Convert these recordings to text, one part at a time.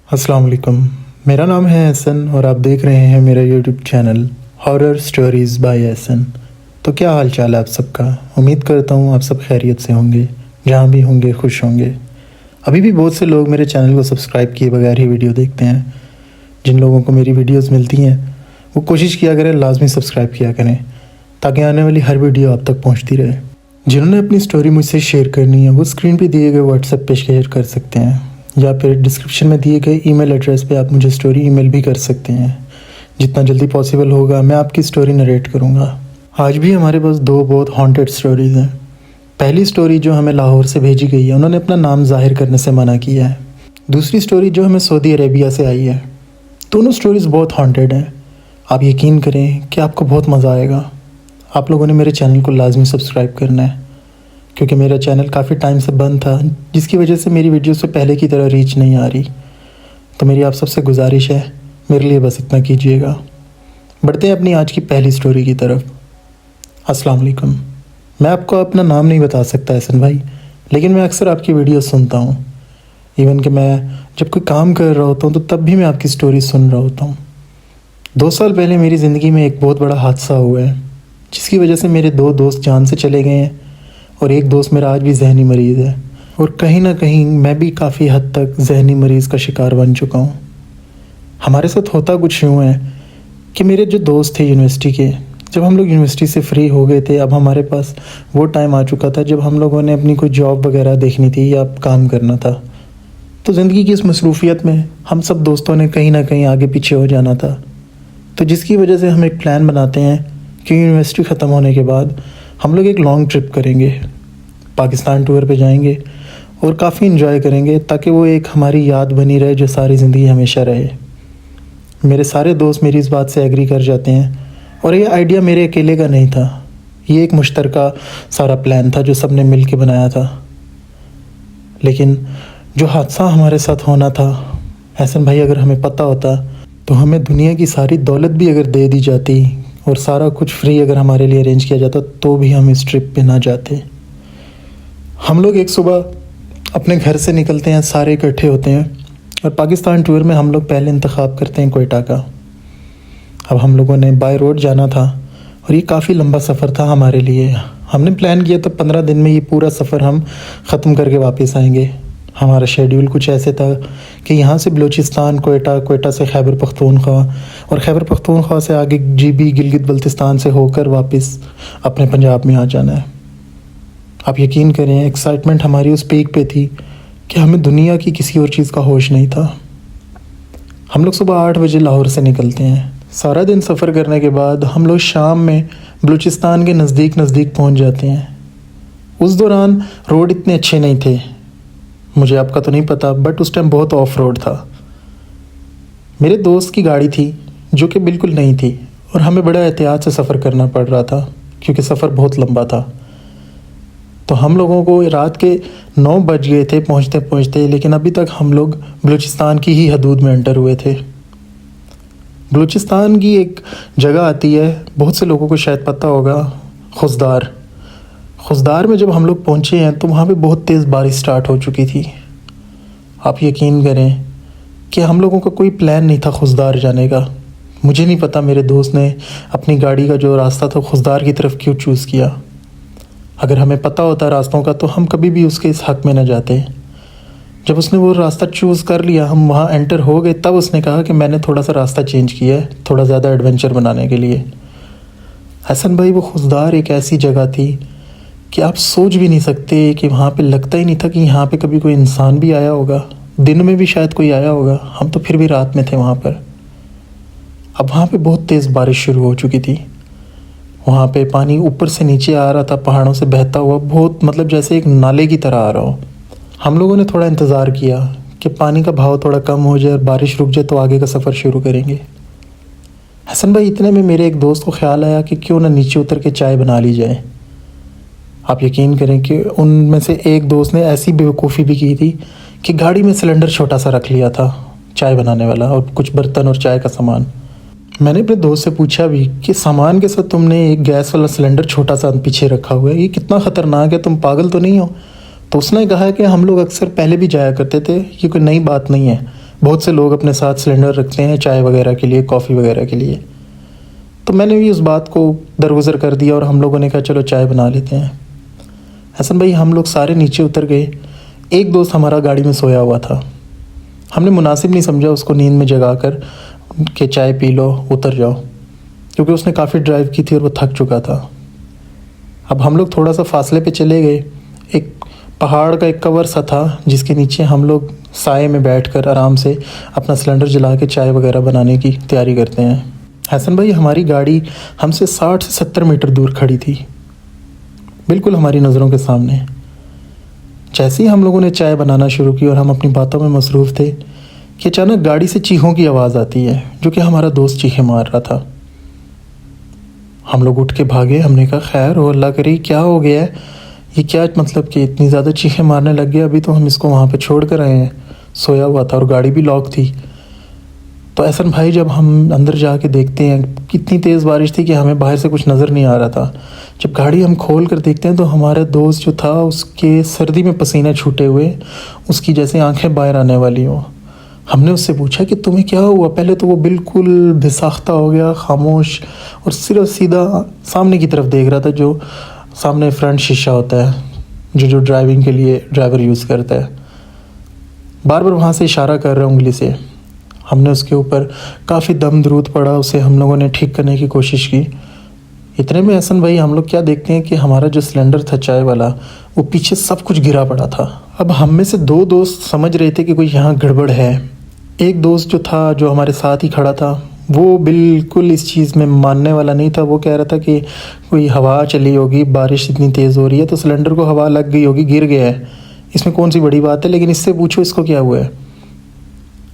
अस्सलाम वालेकुम। मेरा नाम है एहसन और आप देख रहे हैं मेरा YouTube channel horror stories by Ehsan. तो क्या हाल चाल है आप सबका? उम्मीद करता हूँ आप सब खैरियत से होंगे, जहाँ भी होंगे खुश होंगे। अभी भी बहुत से लोग मेरे चैनल को सब्सक्राइब किए बगैर ही वीडियो देखते हैं। जिन लोगों को मेरी वीडियोस मिलती हैं वो कोशिश किया करें लाजमी सब्सक्राइब किया करें, ताकि आने वाली हर वीडियो आप तक पहुँचती रहे। जिन्होंने अपनी स्टोरी मुझसे शेयर करनी है वो स्क्रीन पे दिए गए व्हाट्सएप पे शेयर कर सकते हैं, या फिर डिस्क्रिप्शन में दिए गए ईमेल एड्रेस पे आप मुझे स्टोरी ईमेल भी कर सकते हैं। जितना जल्दी पॉसिबल होगा मैं आपकी स्टोरी नरेट करूँगा। आज भी हमारे पास दो बहुत हॉन्टेड स्टोरीज़ हैं। पहली स्टोरी जो हमें लाहौर से भेजी गई है, उन्होंने अपना नाम जाहिर करने से मना किया है। दूसरी स्टोरी जो हमें सऊदी अरेबिया से आई है। दोनों स्टोरीज़ बहुत हॉन्टेड हैं। आप यकीन करें कि आपको बहुत मज़ा आएगा। आप लोगों ने मेरे चैनल को लाजमी सब्सक्राइब करना है, क्योंकि मेरा चैनल काफ़ी टाइम से बंद था, जिसकी वजह से मेरी वीडियो से पहले की तरह रीच नहीं आ रही। तो मेरी आप सबसे गुजारिश है, मेरे लिए बस इतना कीजिएगा। बढ़ते हैं अपनी आज की पहली स्टोरी की तरफ। अस्सलाम वालेकुम। मैं आपको अपना नाम नहीं बता सकता एहसन भाई, लेकिन मैं अक्सर आपकी वीडियो सुनता हूँ। इवन कि मैं जब कोई काम कर रहा होता हूँ तो तब भी मैं आपकी स्टोरी सुन रहा होता हूँ। 2 साल पहले मेरी ज़िंदगी में एक बहुत बड़ा हादसा हुआ है, जिसकी वजह से मेरे 2 दोस्त जान से चले गए हैं और एक दोस्त मेरा आज भी जहनी मरीज़ है। और कहीं ना कहीं मैं भी काफ़ी हद तक जहनी मरीज़ का शिकार बन चुका हूँ। हमारे साथ होता कुछ यूँ है कि मेरे जो दोस्त थे यूनिवर्सिटी के, जब हम लोग यूनिवर्सिटी से फ्री हो गए थे, अब हमारे पास वो टाइम आ चुका था जब हम लोगों ने अपनी कोई जॉब वगैरह देखनी थी या काम करना था। तो ज़िंदगी की इस मसरूफ़ियत में हम सब दोस्तों ने कहीं ना कहीं आगे पीछे हो जाना था। तो जिसकी वजह से हम एक प्लान बनाते हैं कि यूनिवर्सिटी ख़त्म होने के बाद हम लोग एक लॉन्ग ट्रिप करेंगे, पाकिस्तान टूर पे जाएंगे और काफ़ी इन्जॉय करेंगे, ताकि वो एक हमारी याद बनी रहे जो सारी ज़िंदगी हमेशा रहे। मेरे सारे दोस्त मेरी इस बात से एग्री कर जाते हैं, और ये आइडिया मेरे अकेले का नहीं था। ये एक मुश्तरका सारा प्लान था जो सब ने मिल के बनाया था। लेकिन जो हादसा हमारे साथ होना था एहसन भाई, अगर हमें पता होता तो हमें दुनिया की सारी दौलत भी अगर दे दी जाती और सारा कुछ फ्री अगर हमारे लिए अरेंज किया जाता, तो भी हम इस ट्रिप पे ना जाते। हम लोग एक सुबह अपने घर से निकलते हैं, सारे इकट्ठे होते हैं और पाकिस्तान टूर में हम लोग पहले इंतखाब करते हैं कोयटा का। अब हम लोगों ने बाय रोड जाना था और ये काफ़ी लंबा सफ़र था हमारे लिए। हमने प्लान किया तो 15 दिन में ये पूरा सफ़र हम ख़त्म करके वापस आएंगे। हमारा शेड्यूल कुछ ऐसे था कि यहाँ से बलूचिस्तान, कोयटा, कोयटा से खैबर पख्तूनख्वा और खैबर पख्तूनख्वा से आगे GB गिलगित बल्तिस्तान से होकर वापस अपने पंजाब में आ जाना है। आप यकीन करें, एक्साइटमेंट हमारी उस पीक पे थी कि हमें दुनिया की किसी और चीज़ का होश नहीं था। हम लोग सुबह 8 बजे लाहौर से निकलते हैं। सारा दिन सफ़र करने के बाद हम लोग शाम में बलूचिस्तान के नज़दीक पहुंच जाते हैं। उस दौरान रोड इतने अच्छे नहीं थे, मुझे आपका तो नहीं पता, बट उस टाइम बहुत ऑफ रोड था। मेरे दोस्त की गाड़ी थी जो कि बिल्कुल नहीं थी, और हमें बड़ा एहतियात से सफ़र करना पड़ रहा था क्योंकि सफ़र बहुत लंबा था। तो हम लोगों को रात के 9 बज गए थे पहुंचते पहुंचते, लेकिन अभी तक हम लोग बलूचिस्तान की ही हदूद में एंटर हुए थे। बलूचिस्तान की एक जगह आती है, बहुत से लोगों को शायद पता होगा, खुजदार। खुजदार में जब हम लोग पहुँचे हैं तो वहाँ पे बहुत तेज़ बारिश स्टार्ट हो चुकी थी। आप यकीन करें कि हम लोगों का कोई प्लान नहीं था खुजदार जाने का। मुझे नहीं पता मेरे दोस्त ने अपनी गाड़ी का जो रास्ता था खुजदार की तरफ क्यों चूज़ किया। अगर हमें पता होता रास्तों का तो हम कभी भी उसके इस हक़ में न जाते। जब उसने वो रास्ता चूज़ कर लिया, हम वहाँ एंटर हो गए, तब उसने कहा कि मैंने थोड़ा सा रास्ता चेंज किया है, थोड़ा ज़्यादा एडवेंचर बनाने के लिए। हसन भाई, वो खुजदार एक ऐसी जगह थी कि आप सोच भी नहीं सकते कि वहाँ पे लगता ही नहीं था कि यहाँ पे कभी कोई इंसान भी आया होगा। दिन में भी शायद कोई आया होगा, हम तो फिर भी रात में थे वहाँ पर। अब वहाँ पे बहुत तेज़ बारिश शुरू हो चुकी थी। वहाँ पे पानी ऊपर से नीचे आ रहा था, पहाड़ों से बहता हुआ, बहुत मतलब जैसे एक नाले की तरह आ रहा हो। हम लोगों ने थोड़ा इंतज़ार किया कि पानी का बहाव थोड़ा कम हो जाए और बारिश रुक जाए तो आगे का सफ़र शुरू करेंगे। हसन भाई, इतने में मेरे एक दोस्त को ख्याल आया कि क्यों ना नीचे उतर के चाय बना ली जाए। आप यकीन करें कि उनमें से एक दोस्त ने ऐसी बेवकूफ़ी भी की थी कि गाड़ी में सिलेंडर छोटा सा रख लिया था चाय बनाने वाला, और कुछ बर्तन और चाय का सामान। मैंने अपने दोस्त से पूछा भी कि सामान के साथ तुमने एक गैस वाला सिलेंडर छोटा सा पीछे रखा हुआ है, ये कितना ख़तरनाक है, तुम पागल तो नहीं हो? तो उसने कहा कि हम लोग अक्सर पहले भी जाया करते थे, ये कोई नई बात नहीं है, बहुत से लोग अपने साथ सिलेंडर रखते हैं चाय वगैरह के लिए, कॉफ़ी वगैरह के लिए। तो मैंने भी उस बात को दरगुजर कर दिया और हम लोगों ने कहा चलो चाय बना लेते हैं। हसन भाई हम लोग सारे नीचे उतर गए। एक दोस्त हमारा गाड़ी में सोया हुआ था। हमने मुनासिब नहीं समझा उसको नींद में जगा कर कि चाय पी लो, उतर जाओ, क्योंकि उसने काफ़ी ड्राइव की थी और वो थक चुका था। अब हम लोग थोड़ा सा फासले पे चले गए। एक पहाड़ का एक कवर सा था जिसके नीचे हम लोग साए में बैठकर आराम से अपना सिलेंडर जला के चाय वगैरह बनाने की तैयारी करते हैं। हसन भाई हमारी गाड़ी हमसे 60 से 70 मीटर दूर खड़ी थी, बिल्कुल हमारी नज़रों के सामने। जैसे ही हम लोगों ने चाय बनाना शुरू की और हम अपनी बातों में मसरूफ़ थे कि अचानक गाड़ी से चीखों की आवाज़ आती है, जो कि हमारा दोस्त चीखें मार रहा था। हम लोग उठ के भागे। हमने कहा खैर हो, अल्लाह करी, क्या हो गया है, ये क्या मतलब कि इतनी ज़्यादा चीखें मारने लग गया, अभी तो हम इसको वहाँ पे छोड़ कर आए हैं, सोया हुआ था और गाड़ी भी लॉक थी। तो एहसन भाई जब हम अंदर जाके देखते हैं, कितनी तेज़ बारिश थी कि हमें बाहर से कुछ नज़र नहीं आ रहा था। जब गाड़ी हम खोल कर देखते हैं तो हमारा दोस्त जो था उसके सर्दी में पसीने छूटे हुए, उसकी जैसे आंखें बाहर आने वाली हों। हमने उससे पूछा कि तुम्हें क्या हुआ। पहले तो वो बिल्कुल बेसाख्ता हो गया, खामोश, और सिर्फ सीधा सामने की तरफ देख रहा था, जो सामने फ्रंट शीशा होता है जो ड्राइविंग के लिए ड्राइवर यूज़ करता है। बार बार वहाँ से इशारा कर रहा उंगली से। हमने उसके ऊपर काफ़ी दम दरूद पड़ा, उसे हम लोगों ने ठीक करने की कोशिश की। इतने में एहसन भाई हम लोग क्या देखते हैं कि हमारा जो सिलेंडर था चाय वाला, वो पीछे सब कुछ गिरा पड़ा था। अब हम में से 2 दोस्त समझ रहे थे कि कोई यहाँ गड़बड़ है। एक दोस्त जो था, जो हमारे साथ ही खड़ा था, वो बिल्कुल इस चीज़ में मानने वाला नहीं था। वो कह रहा था कि कोई हवा चली होगी, बारिश इतनी तेज़ हो रही है तो सिलेंडर को हवा लग गई होगी, गिर गया है, इसमें कौन सी बड़ी बात है, लेकिन इससे पूछो इसको क्या हुआ है।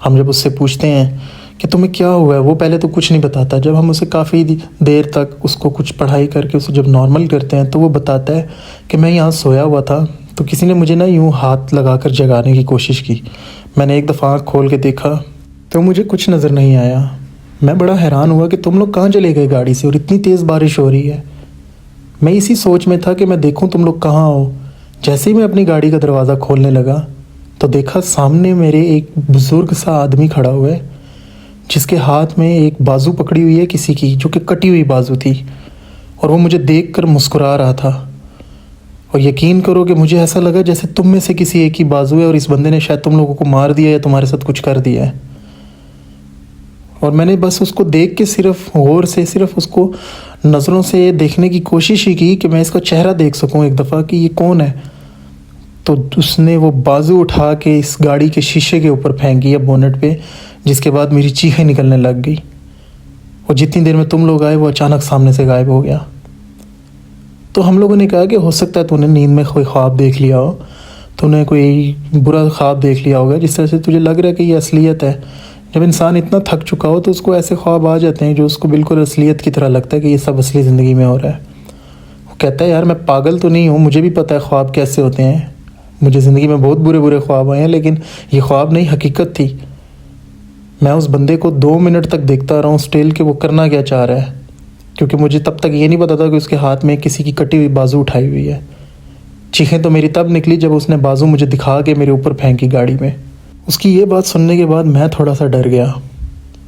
हम जब उससे पूछते हैं कि तुम्हें क्या हुआ है, वो पहले तो कुछ नहीं बताता। जब हम उसे काफ़ी देर तक उसको कुछ पढ़ाई करके उसे जब नॉर्मल करते हैं तो वो बताता है कि मैं यहाँ सोया हुआ था तो किसी ने मुझे ना यूँ हाथ लगा कर जगाने की कोशिश की। मैंने एक दफ़ा आँख खोल के देखा तो मुझे कुछ नज़र नहीं आया। मैं बड़ा हैरान हुआ कि तुम लोग कहाँ चले गए गाड़ी से और इतनी तेज़ बारिश हो रही है। मैं इसी सोच में था कि मैं देखूँ तुम लोग कहाँ हो। जैसे ही मैं अपनी गाड़ी का दरवाज़ा खोलने लगा तो देखा सामने मेरे एक बुज़ुर्ग सा आदमी खड़ा हुआ है, जिसके हाथ में एक बाजू पकड़ी हुई है किसी की, जो कि कटी हुई बाजू थी, और वो मुझे देखकर मुस्कुरा रहा था। और यकीन करो कि मुझे ऐसा लगा जैसे तुम में से किसी एक की बाजू है और इस बंदे ने शायद तुम लोगों को मार दिया या तुम्हारे साथ कुछ कर दिया है। और मैंने बस उसको देख के सिर्फ गौर से, सिर्फ उसको नज़रों से देखने की कोशिश ही की कि मैं इसका चेहरा देख सकूं एक दफ़ा कि ये कौन है। तो उसने वो बाजू उठा के इस गाड़ी के शीशे के ऊपर फेंकी है, बोनेट पे, जिसके बाद मेरी चीखें निकलने लग गई। और जितनी देर में तुम लोग आए वो अचानक सामने से गायब हो गया। तो हम लोगों ने कहा कि हो सकता है तूने नींद में कोई ख्वाब देख लिया हो, तूने कोई बुरा ख्वाब देख लिया होगा, जिस तरह से तुझे लग रहा है कि ये असलियत है। जब इंसान इतना थक चुका हो तो उसको ऐसे ख्वाब आ जाते हैं जो उसको बिल्कुल असलियत की तरह लगता है कि ये सब असली ज़िंदगी में हो रहा है। वो कहता है यार मैं पागल तो नहीं हूँ, मुझे भी पता है ख्वाब कैसे होते हैं, मुझे ज़िंदगी में बहुत बुरे बुरे ख्वाब आए हैं, लेकिन ये ख्वाब नहीं, हकीकत थी। मैं उस बंदे को 2 मिनट तक देखता रहा हूँ स्टिल कि वो करना क्या चाह रहा है, क्योंकि मुझे तब तक ये नहीं पता था कि उसके हाथ में किसी की कटी हुई बाजू उठाई हुई है। चीखें तो मेरी तब निकली जब उसने बाजू मुझे दिखा के मेरे ऊपर फेंकी गाड़ी में। उसकी ये बात सुनने के बाद मैं थोड़ा सा डर गया,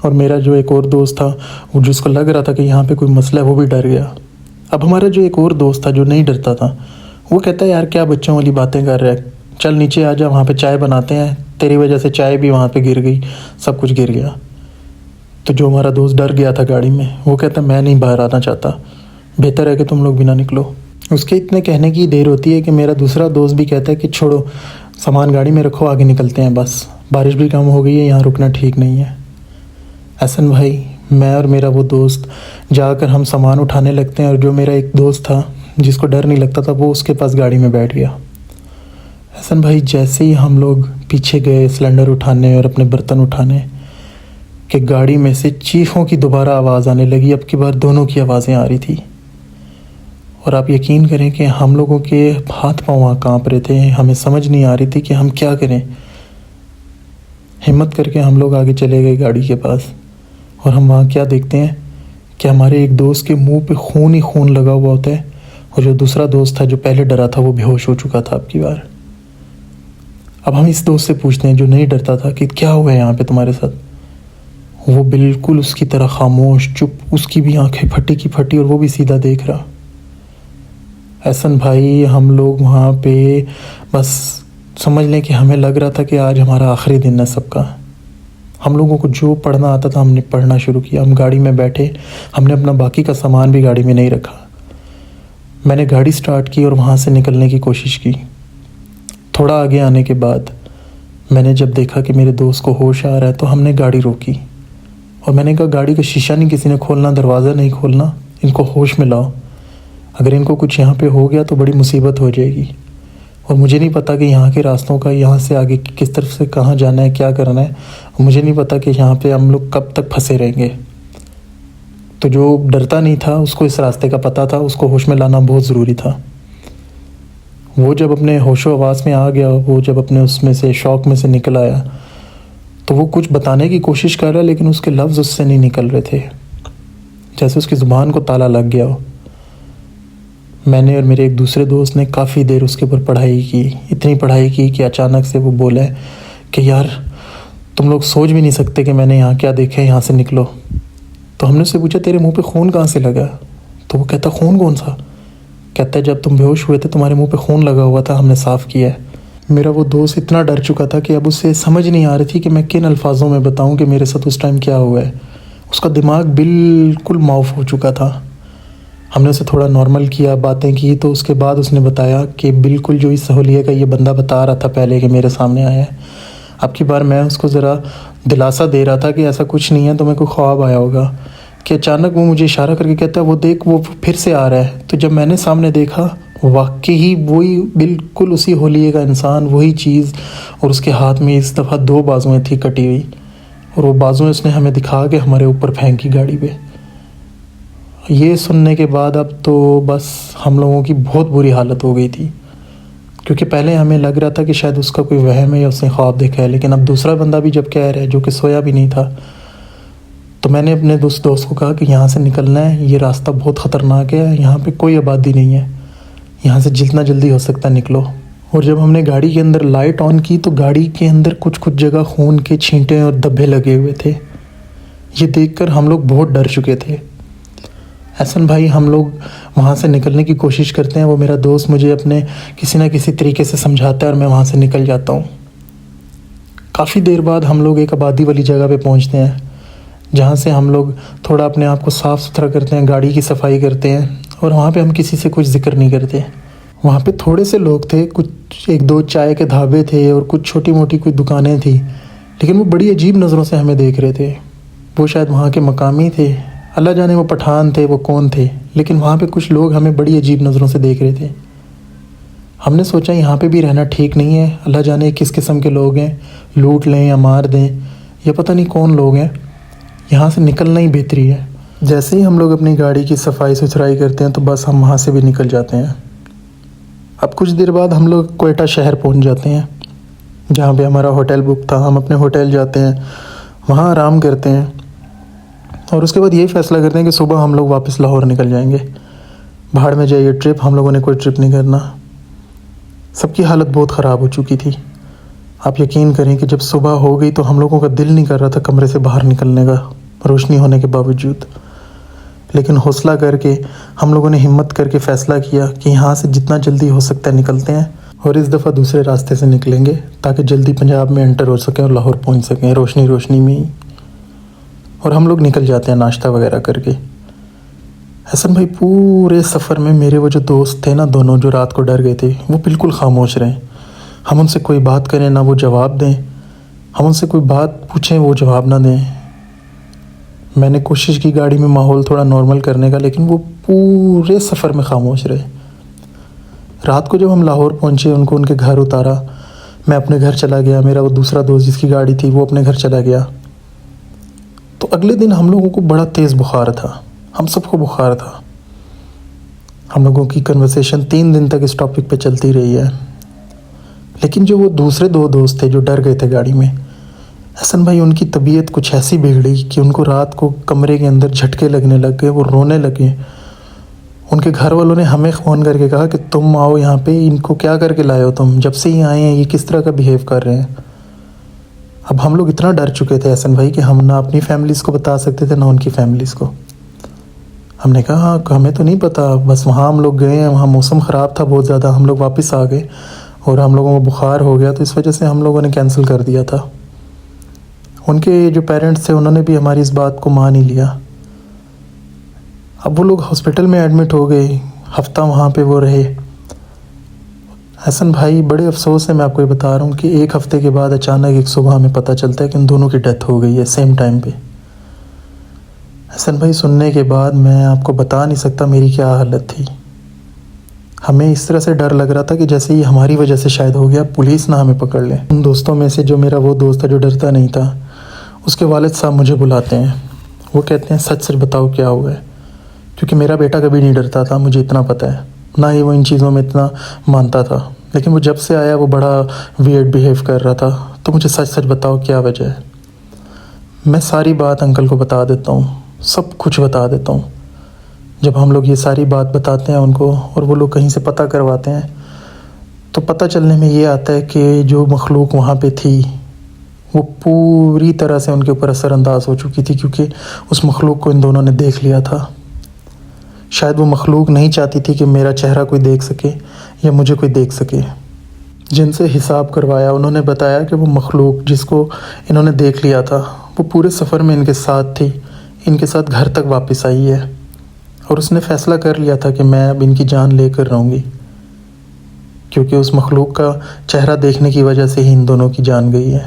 और मेरा जो एक और दोस्त था, वो जिसको लग रहा था कि यहाँ पे कोई मसला है, वो भी डर गया। अब हमारा जो एक और दोस्त था जो नहीं डरता था, वो कहता है यार क्या बच्चों वाली बातें कर रहा है, चल नीचे आ जा, वहाँ पे चाय बनाते हैं, तेरी वजह से चाय भी वहाँ पे गिर गई, सब कुछ गिर गया। तो जो हमारा दोस्त डर गया था गाड़ी में, वो कहता मैं नहीं बाहर आना चाहता, बेहतर है कि तुम लोग भी ना निकलो। उसके इतने कहने की देर होती है कि मेरा दूसरा दोस्त भी कहता है कि छोड़ो, सामान गाड़ी में रखो, आगे निकलते हैं, बस बारिश भी कम हो गई है, यहाँ रुकना ठीक नहीं है। हसन भाई, मैं और मेरा वो दोस्त जाकर हम सामान उठाने लगते हैं, और जो मेरा एक दोस्त था जिसको डर नहीं लगता था, वो उसके पास गाड़ी में बैठ गया। हसन भाई जैसे ही हम लोग पीछे गए सिलेंडर उठाने और अपने बर्तन उठाने, कि गाड़ी में से चीखों की दोबारा आवाज़ आने लगी। अब की बार दोनों की आवाज़ें आ रही थी, और आप यकीन करें कि हम लोगों के हाथ पाँव वहाँ काँप रहे थे, हमें समझ नहीं आ रही थी कि हम क्या करें। हिम्मत करके हम लोग आगे चले गए गाड़ी के पास, और हम वहाँ क्या देखते हैं कि हमारे एक दोस्त के मुंह पे खून ही खून लगा हुआ होता है, और जो दूसरा दोस्त था जो पहले डरा था वो बेहोश हो चुका था अब की बार। अब हम इस दोस्त से पूछते हैं जो नहीं डरता था कि क्या हुआ है यहाँ पे तुम्हारे साथ। वो बिल्कुल उसकी तरह खामोश चुप, उसकी भी आंखें फटी की फटी और वो भी सीधा देख रहा। एहसन भाई, हम लोग वहाँ पे बस समझ लें कि हमें लग रहा था कि आज हमारा आखिरी दिन है सबका। हम लोगों को जो पढ़ना आता था हमने पढ़ना शुरू किया। हम गाड़ी में बैठे, हमने अपना बाकी का सामान भी गाड़ी में नहीं रखा। मैंने गाड़ी स्टार्ट की और वहाँ से निकलने की कोशिश की। थोड़ा आगे आने के बाद मैंने जब देखा कि मेरे दोस्त को होश आ रहा है तो हमने गाड़ी रोकी और मैंने कहा गाड़ी का शीशा नहीं किसी ने खोलना, दरवाज़ा नहीं खोलना, इनको होश में लाओ। अगर इनको कुछ यहाँ पे हो गया तो बड़ी मुसीबत हो जाएगी। और मुझे नहीं पता कि यहाँ के रास्तों का, यहाँ से आगे किस तरफ से कहाँ जाना है, क्या करना है। मुझे नहीं पता कि यहाँ पे हम लोग कब तक फंसे रहेंगे। तो जो डरता नहीं था उसको इस रास्ते का पता था, उसको होश में लाना बहुत ज़रूरी था। वो जब अपने होशो आवाज़ में आ गया, वो जब अपने उसमें से शौक में से निकल आया तो वो कुछ बताने की कोशिश कर रहा, लेकिन उसके लफ्ज़ उससे नहीं निकल रहे थे, जैसे उसकी ज़ुबान को ताला लग गया हो। मैंने और मेरे एक दूसरे दोस्त ने काफ़ी देर उसके ऊपर पढ़ाई की, इतनी पढ़ाई की कि अचानक से वो बोले कि यार तुम लोग सोच भी नहीं सकते कि मैंने यहाँ क्या देखा है, यहाँ से निकलो। तो हमने उससे पूछा तेरे मुंह पे खून कहाँ से लगा? तो वो कहता खून कौन सा? कहता है जब तुम बेहोश हुए थे तुम्हारे मुंह पे खून लगा हुआ था, हमने साफ़ किया है। मेरा वो दोस्त इतना डर चुका था कि अब उसे समझ नहीं आ रही थी कि मैं किन अल्फाजों में बताऊं कि मेरे साथ उस टाइम क्या हुआ है। उसका दिमाग बिल्कुल माउफ हो चुका था। हमने उसे थोड़ा नॉर्मल किया, बातें की, तो उसके बाद उसने बताया कि बिल्कुल जो इस सहूलियत का ये बंदा बता रहा था पहले कि मेरे सामने आया है। अब की बार मैं उसको ज़रा दिलासा दे रहा था कि ऐसा कुछ नहीं है, तो मेरे को ख्वाब आया होगा कि अचानक वो मुझे इशारा करके कहता है वो देख वो फिर से आ रहा है। तो जब मैंने सामने देखा वाकई ही वही बिल्कुल उसी होलिये का इंसान, वही चीज़, और उसके हाथ में इस दफ़ा 2 बाजुएं थी कटी हुई, और वो बाजुएं उसने हमें दिखा के हमारे ऊपर फेंकी गाड़ी पे। ये सुनने के बाद अब तो बस हम लोगों की बहुत बुरी हालत हो गई थी, क्योंकि पहले हमें लग रहा था कि शायद उसका कोई वहम है या उसने ख्वाब देखा है, लेकिन अब दूसरा बंदा भी जब कह रहा है जो कि सोया भी नहीं था। तो मैंने अपने दोस्त को कहा कि यहाँ से निकलना है, ये रास्ता बहुत ख़तरनाक है, यहाँ पे कोई आबादी नहीं है, यहाँ से जितना जल्दी हो सकता है निकलो। और जब हमने गाड़ी के अंदर लाइट ऑन की तो गाड़ी के अंदर कुछ जगह खून के छींटे और धब्बे लगे हुए थे। ये देखकर हम लोग बहुत डर चुके थे। एहसन भाई, हम लोग वहाँ से निकलने की कोशिश करते हैं, वो मेरा दोस्त मुझे अपने किसी न किसी तरीके से समझाता है और मैं वहाँ से निकल जाता हूँ। काफ़ी देर बाद हम लोग एक आबादी वाली जगह पे पहुँचते हैं, जहाँ से हम लोग थोड़ा अपने आप को साफ़ सुथरा करते हैं, गाड़ी की सफाई करते हैं, और वहाँ पे हम किसी से कुछ जिक्र नहीं करते। वहाँ पे थोड़े से लोग थे, कुछ 1-2 चाय के ढाबे थे और कुछ छोटी मोटी कोई दुकानें थी, लेकिन वो बड़ी अजीब नज़रों से हमें देख रहे थे। वो शायद वहाँ के मकामी थे, अल्लाह जाने वो पठान थे वो कौन थे, लेकिन वहाँ पे कुछ लोग हमें बड़ी अजीब नज़रों से देख रहे थे। हमने सोचा यहाँ पे भी रहना ठीक नहीं है, अल्लाह जाने किस किस्म के लोग हैं, लूट लें या मार दें, या पता नहीं कौन लोग हैं। यहाँ से निकलना ही बेहतरी है। जैसे ही हम लोग अपनी गाड़ी की सफाई सुथराई करते हैं तो बस हम वहाँ से भी निकल जाते हैं। अब कुछ देर बाद हम लोग क्वेटा शहर पहुँच जाते हैं, जहाँ पे हमारा होटल बुक था। हम अपने होटल जाते हैं, वहाँ आराम करते हैं, और उसके बाद यही फ़ैसला करते हैं कि सुबह हम लोग वापस लाहौर निकल जाएंगे। भाड़ में जाइए ट्रिप, हम लोगों ने कोई ट्रिप नहीं करना। सबकी हालत बहुत ख़राब हो चुकी थी। आप यकीन करें कि जब सुबह हो गई तो हम लोगों का दिल नहीं कर रहा था कमरे से बाहर निकलने का, रोशनी होने के बावजूद। लेकिन हौसला करके हम लोगों ने हिम्मत करके फ़ैसला किया कि यहाँ से जितना जल्दी हो सकता है निकलते हैं, और इस दफ़ा दूसरे रास्ते से निकलेंगे ताकि जल्दी पंजाब में एंटर हो सकें और लाहौर पहुँच सकें रोशनी में ही। और हम लोग निकल जाते हैं नाश्ता वगैरह करके। हसन भाई, पूरे सफ़र में मेरे वो जो दोस्त थे ना, दोनों जो रात को डर गए थे, वो बिल्कुल खामोश रहे। हम उनसे कोई बात करें ना वो जवाब दें, हम उनसे कोई बात पूछें वो जवाब ना दें। मैंने कोशिश की गाड़ी में माहौल थोड़ा नॉर्मल करने का, लेकिन वो पूरे सफ़र में खामोश रहे। रात को जब हम लाहौर पहुँचे, उनको उनके घर उतारा, मैं अपने घर चला गया, मेरा वो दूसरा दोस्त जिसकी गाड़ी थी वो अपने घर चला गया। तो अगले दिन हम लोगों को बड़ा तेज़ बुखार था, हम सबको बुखार था। हम लोगों की कन्वर्सेशन 3 दिन तक इस टॉपिक पे चलती रही है। लेकिन जो वो दूसरे 2 दोस्त थे जो डर गए थे गाड़ी में, हसन भाई, उनकी तबीयत कुछ ऐसी बिगड़ी कि उनको रात को कमरे के अंदर झटके लगने लग गए, वो रोने लगे। उनके घर वालों ने हमें फ़ोन करके कहा कि तुम आओ यहाँ पे, इनको क्या करके लाए हो तुम, जब से ही आए हैं ये किस तरह का बिहेव कर रहे हैं। अब हम लोग इतना डर चुके थे एहसन भाई कि हम ना अपनी फैमिलीज़ को बता सकते थे ना उनकी फैमिलीज़ को। हमने कहा हाँ हमें तो नहीं पता, बस वहाँ हम लोग गए हैं, वहाँ मौसम ख़राब था बहुत ज़्यादा, हम लोग वापस आ गए और हम लोगों को बुखार हो गया, तो इस वजह से हम लोगों ने कैंसिल कर दिया था। उनके जो पेरेंट्स थे उन्होंने भी हमारी इस बात को मान ही लिया। अब वो लोग हॉस्पिटल में एडमिट हो गए, हफ्ता वहाँ पे वो रहे। हसन भाई बड़े अफसोस से मैं आपको ये बता रहा हूँ कि एक हफ़्ते के बाद अचानक एक सुबह हमें पता चलता है कि उन दोनों की डेथ हो गई है सेम टाइम पे। हसन भाई सुनने के बाद मैं आपको बता नहीं सकता मेरी क्या हालत थी। हमें इस तरह से डर लग रहा था कि जैसे ये हमारी वजह से शायद हो गया, पुलिस ना हमें पकड़ ले। उन दोस्तों में से जो मेरा वो दोस्त था जो डरता नहीं था, उसके वालिद साहब मुझे बुलाते हैं। वो कहते हैं सच सच बताओ क्या हुआ है, क्योंकि मेरा बेटा कभी नहीं डरता था, मुझे इतना पता है, ना ही वो इन चीज़ों में इतना मानता था। लेकिन वो जब से आया वो बड़ा वियर्ड बिहेव कर रहा था। तो मुझे सच सच बताओ क्या वजह है। मैं सारी बात अंकल को बता देता हूँ, सब कुछ बता देता हूँ। जब हम लोग ये सारी बात बताते हैं उनको और वो लोग कहीं से पता करवाते हैं, तो पता चलने में ये आता है कि जो मखलूक वहाँ पे थी वो पूरी तरह से उनके ऊपर असरअंदाज हो चुकी थी, क्योंकि उस मखलूक को इन दोनों ने देख लिया था। शायद वो मखलूक नहीं चाहती थी कि मेरा चेहरा कोई देख सके या मुझे कोई देख सके। जिनसे हिसाब करवाया उन्होंने बताया कि वो मखलूक जिसको इन्होंने देख लिया था वो पूरे सफ़र में इनके साथ थी, इनके साथ घर तक वापस आई है और उसने फ़ैसला कर लिया था कि मैं अब इनकी जान लेकर रहूँगी, क्योंकि उस मखलूक का चेहरा देखने की वजह से ही इन दोनों की जान गई है।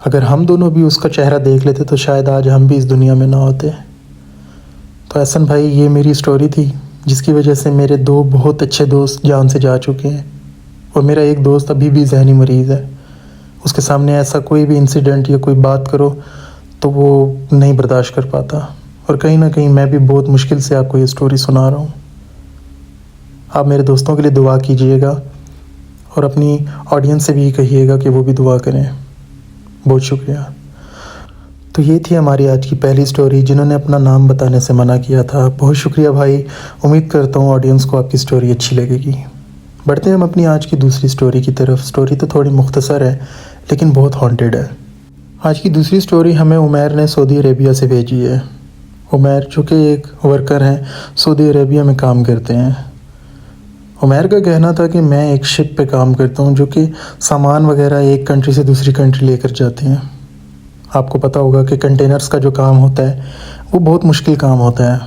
अगर हम दोनों भी उसका चेहरा देख लेते तो शायद आज हम भी इस दुनिया में ना होते। तो एहसन भाई ये मेरी स्टोरी थी जिसकी वजह से मेरे दो बहुत अच्छे दोस्त जान से जा चुके हैं और मेरा एक दोस्त अभी भी जहनी मरीज़ है। उसके सामने ऐसा कोई भी इंसिडेंट या कोई बात करो तो वो नहीं बर्दाश्त कर पाता, और कहीं ना कहीं मैं भी बहुत मुश्किल से आपको ये स्टोरी सुना रहा हूँ। आप मेरे दोस्तों के लिए दुआ कीजिएगा और अपनी ऑडियंस से भी कहिएगा कि वो भी दुआ करें। बहुत शुक्रिया। तो ये थी हमारी आज की पहली स्टोरी जिन्होंने अपना नाम बताने से मना किया था। बहुत शुक्रिया भाई, उम्मीद करता हूँ ऑडियंस को आपकी स्टोरी अच्छी लगेगी। बढ़ते हैं हम अपनी आज की दूसरी स्टोरी की तरफ। स्टोरी तो थोड़ी मुख्तसर है लेकिन बहुत हॉन्टेड है। आज की दूसरी स्टोरी हमें उमैर ने सऊदी अरेबिया से भेजी है। उमैर जो कि एक वर्कर हैं, सऊदी अरेबिया में काम करते हैं। उमैर का कहना था कि मैं एक शिप पे काम करता हूँ जो कि सामान वगैरह एक कंट्री से दूसरी कंट्री लेकर जाते हैं। आपको पता होगा कि कंटेनर्स का जो काम होता है वो बहुत मुश्किल काम होता है।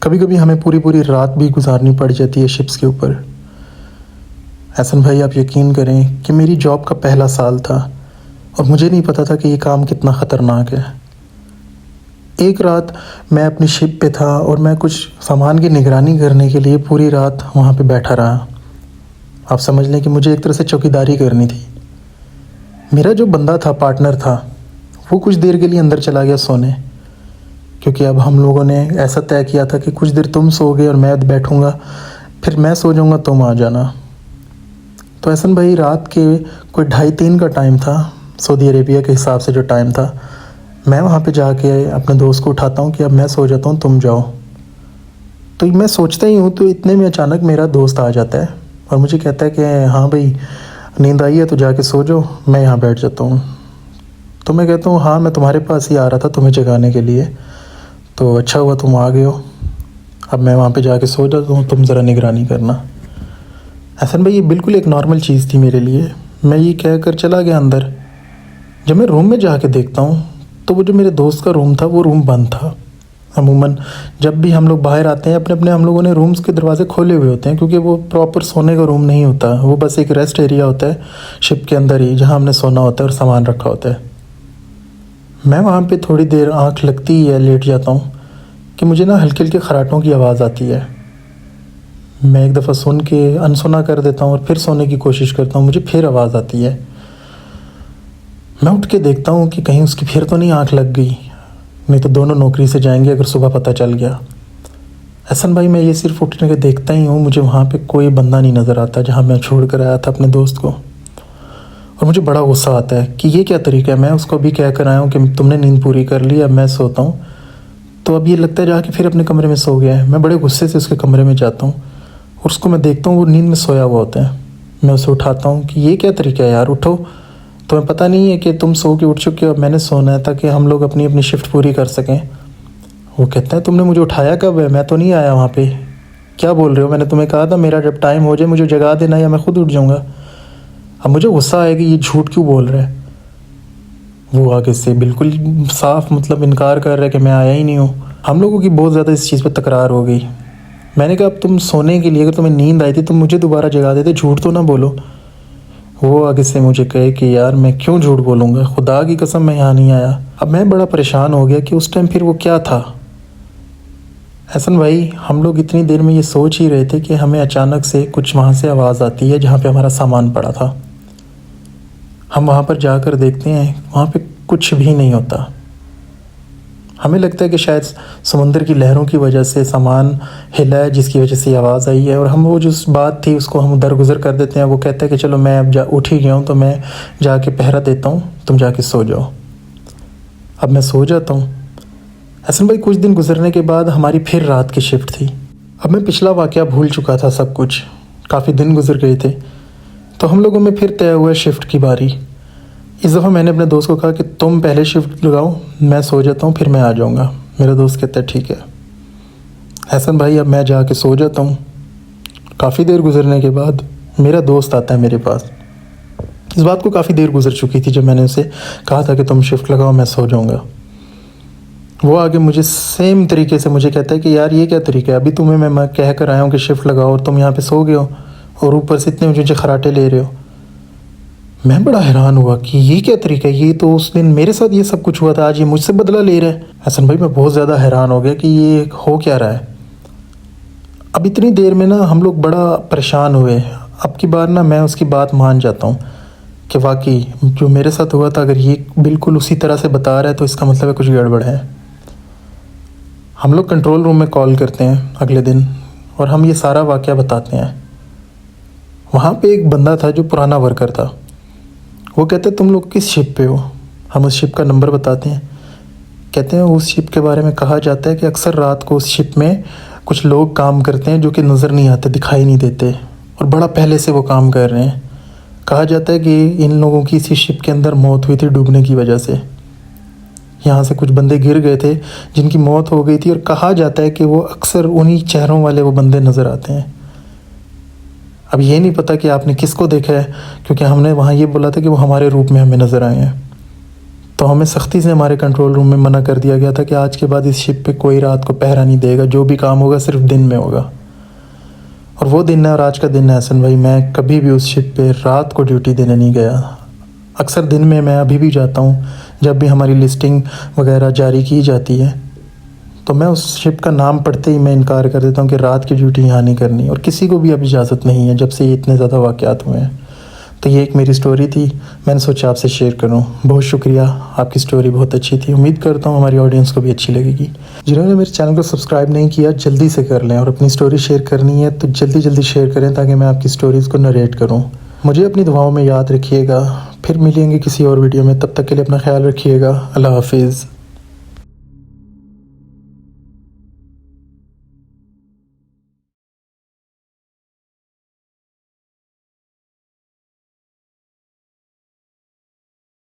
कभी कभी हमें पूरी पूरी रात भी गुजारनी पड़ जाती है शिप्स के ऊपर। एहसन भाई आप यकीन करें कि मेरी जॉब का पहला साल था और मुझे नहीं पता था कि ये काम कितना ख़तरनाक है। एक रात मैं अपनी शिप पे था और मैं कुछ सामान की निगरानी करने के लिए पूरी रात वहाँ पे बैठा रहा। आप समझ लें कि मुझे एक तरह से चौकीदारी करनी थी। मेरा जो बंदा था, पार्टनर था, वो कुछ देर के लिए अंदर चला गया सोने, क्योंकि अब हम लोगों ने ऐसा तय किया था कि कुछ देर तुम सोओगे और मैं बैठूँगा, फिर मैं सो जाऊँगा, तुम आ जाना। तो एहसन भाई रात के कोई 2:30-3 का टाइम था, सऊदी अरेबिया के हिसाब से जो टाइम था। मैं वहाँ पे जाके अपने दोस्त को उठाता हूँ कि अब मैं सो जाता हूँ, तुम जाओ। तो मैं सोचता ही हूँ तो इतने में अचानक मेरा दोस्त आ जाता है और मुझे कहता है कि हाँ भाई नींद आई है तो जाके सो जाओ, मैं यहाँ बैठ जाता हूँ। तो मैं कहता हूँ हाँ मैं तुम्हारे पास ही आ रहा था तुम्हें जगाने के लिए, तो अच्छा हुआ तुम आ गए हो, अब मैं वहाँ पे जाके सो जाता हूँ, तुम ज़रा निगरानी करना। एहसन भाई ये बिल्कुल एक नॉर्मल चीज़ थी मेरे लिए। मैं ये कह कर चला गया अंदर। जब मैं रूम में जाके देखता हूँ तो वो जो मेरे दोस्त का रूम था वो रूम बंद था। अमूमन जब भी हम लोग बाहर आते हैं अपने अपने हम लोगों ने रूम्स के दरवाजे खोले हुए होते हैं, क्योंकि वो प्रॉपर सोने का रूम नहीं होता, वो बस एक रेस्ट एरिया होता है शिप के अंदर ही, जहाँ हमने सोना होता है और सामान रखा होता है। मैं वहाँ पे थोड़ी देर आँख लगती ही है, लेट जाता हूँ कि मुझे ना हल्की हल्की खराटों की आवाज़ आती है। मैं एक दफ़ा सुन के अनसुना कर देता हूँ और फिर सोने की कोशिश करता हूँ, मुझे फिर आवाज़ आती है। मैं उठ के देखता हूँ कि कहीं उसकी फिर तो नहीं आँख लग गई, नहीं तो दोनों नौकरी से जाएंगे अगर सुबह पता चल गया। एहसन भाई मैं ये सिर्फ उठने के देखता ही हूँ, मुझे वहाँ पे कोई बंदा नहीं नज़र आता जहाँ मैं छोड़ कर आया था अपने दोस्त को, और मुझे बड़ा गुस्सा आता है कि ये क्या तरीका है। मैं उसको भी कह कर आया हूँ कि तुमने नींद पूरी कर ली, अब मैं सोता हूँ, तो अब ये लगता है जाके फिर अपने कमरे में सो गया है। मैं बड़े गुस्से से उसके कमरे में जाता हूँ और उसको मैं देखता हूँ वो नींद में सोया हुआ होता है। मैं उसे उठाता हूँ कि ये क्या तरीका है यार, उठो, तुम्हें पता नहीं है कि तुम सो के उठ चुके हो, अब मैंने सोना है ताकि हम लोग अपनी अपनी शिफ्ट पूरी कर सकें। वो कहता है तुमने मुझे उठाया कब है, मैं तो नहीं आया वहाँ पे, क्या बोल रहे हो, मैंने तुम्हें कहा था मेरा जब टाइम हो जाए मुझे जगा देना या मैं खुद उठ जाऊँगा। अब मुझे गुस्सा आया कि ये झूठ क्यों बोल रहा है। वो आगे से बिल्कुल साफ मतलब इनकार कर रहा है कि मैं आया ही नहीं हूँ। हम लोगों की बहुत ज़्यादा इस चीज़ पर तकरार हो गई। मैंने कहा अब तुम सोने के लिए, अगर तुम्हें नींद आई थी तो मुझे दोबारा जगा देते, झूठ तो ना बोलो। वो आगे से मुझे कहे कि यार मैं क्यों झूठ बोलूँगा, खुदा की कसम मैं यहाँ नहीं आया। अब मैं बड़ा परेशान हो गया कि उस टाइम फिर वो क्या था। हसन भाई, हम लोग इतनी देर में ये सोच ही रहे थे कि हमें अचानक से कुछ वहाँ से आवाज़ आती है जहाँ पे हमारा सामान पड़ा था। हम वहाँ पर जाकर देखते हैं, वहाँ पे कुछ भी नहीं होता। हमें लगता है कि शायद समुंदर की लहरों की वजह से सामान हिला है जिसकी वजह से आवाज़ आई है, और हम वो जो बात थी उसको हम दरगुजर कर देते हैं। वो कहता है कि चलो मैं अब उठ ही गया हूँ तो मैं जाके पहरा देता हूँ, तुम जाके सो जाओ। अब मैं सो जाता हूँ। हसन भाई, कुछ दिन गुजरने के बाद हमारी फिर रात की शिफ्ट थी। अब मैं पिछला वाक़या भूल चुका था सब कुछ, काफ़ी दिन गुजर गए थे। तो हम लोगों में फिर तय हुआ शिफ्ट की बारी। इस दफ़ा मैंने अपने दोस्त को कहा कि तुम पहले शिफ्ट लगाओ, मैं सो जाता हूँ फिर मैं आ जाऊँगा। मेरा दोस्त कहता है ठीक है। हसन भाई, अब मैं जाके सो जाता हूँ। काफ़ी देर गुजरने के बाद मेरा दोस्त आता है मेरे पास। इस बात को काफ़ी देर गुजर चुकी थी जब मैंने उसे कहा था कि तुम शिफ्ट लगाओ मैं सो जाऊँगा। वो आगे मुझे सेम तरीके से मुझे कहता है कि यार ये क्या तरीका है, अभी तुम्हें मैं कह कर आया हूँ कि शिफ्ट लगाओ और तुम यहाँ पे सो गए हो और ऊपर से इतने मुझे खराटे ले रहे हो। मैं बड़ा हैरान हुआ कि ये क्या तरीका है, ये तो उस दिन मेरे साथ ये सब कुछ हुआ था, आज ये मुझसे बदला ले रहा है। हसन भाई, मैं बहुत ज़्यादा हैरान हो गया कि ये हो क्या रहा है। अब इतनी देर में ना हम लोग बड़ा परेशान हुए। अब की बार ना मैं उसकी बात मान जाता हूँ कि वाकई जो मेरे साथ हुआ था अगर ये बिल्कुल उसी तरह से बता रहा है तो इसका मतलब है कुछ गड़बड़ है। हम लोग कंट्रोल रूम में कॉल करते हैं अगले दिन और हम ये सारा वाक़या बताते हैं। वहाँ पे एक बंदा था जो पुराना वर्कर था। वो कहते हैं तुम लोग किस शिप पे हो। हम उस शिप का नंबर बताते हैं। कहते हैं उस शिप के बारे में कहा जाता है कि अक्सर रात को उस शिप में कुछ लोग काम करते हैं जो कि नज़र नहीं आते, दिखाई नहीं देते, और बड़ा पहले से वो काम कर रहे हैं। कहा जाता है कि इन लोगों की इसी शिप के अंदर मौत हुई थी डूबने की वजह से। यहाँ से कुछ बंदे गिर गए थे जिनकी मौत हो गई थी, और कहा जाता है कि वो अक्सर उन्हीं चेहरों वाले वो बंदे नज़र आते हैं। अब ये नहीं पता कि आपने किसको देखा है, क्योंकि हमने वहाँ ये बोला था कि वो हमारे रूप में हमें नज़र आए हैं। तो हमें सख्ती से हमारे कंट्रोल रूम में मना कर दिया गया था कि आज के बाद इस शिप पे कोई रात को पहरा नहीं देगा, जो भी काम होगा सिर्फ दिन में होगा। और वो दिन है और आज का दिन है हसन भाई, मैं कभी भी उस शिप पे रात को ड्यूटी देने नहीं गया। अक्सर दिन में मैं अभी भी जाता हूँ, जब भी हमारी लिस्टिंग वगैरह जारी की जाती है तो मैं उस शिप का नाम पढ़ते ही मैं इनकार कर देता हूँ कि रात की ड्यूटी यहाँ नहीं करनी, और किसी को भी अब इजाज़त नहीं है जब से ये इतने ज़्यादा वाक़यात हुए हैं। तो ये एक मेरी स्टोरी थी, मैंने सोचा आपसे शेयर करूँ। बहुत शुक्रिया, आपकी स्टोरी बहुत अच्छी थी। उम्मीद करता हूँ हमारी ऑडियंस को भी अच्छी लगेगी। जिन्होंने मेरे चैनल को सब्सक्राइब नहीं किया जल्दी से कर लें, और अपनी स्टोरी शेयर करनी है तो जल्दी जल्दी शेयर करें ताकि मैं आपकी स्टोरीज़ को नरेट करूँ। मुझे अपनी दुआओं में याद रखिएगा। फिर मिलेंगे किसी और वीडियो में, तब तक के लिए अपना ख्याल रखिएगा। अल्लाह हाफिज़।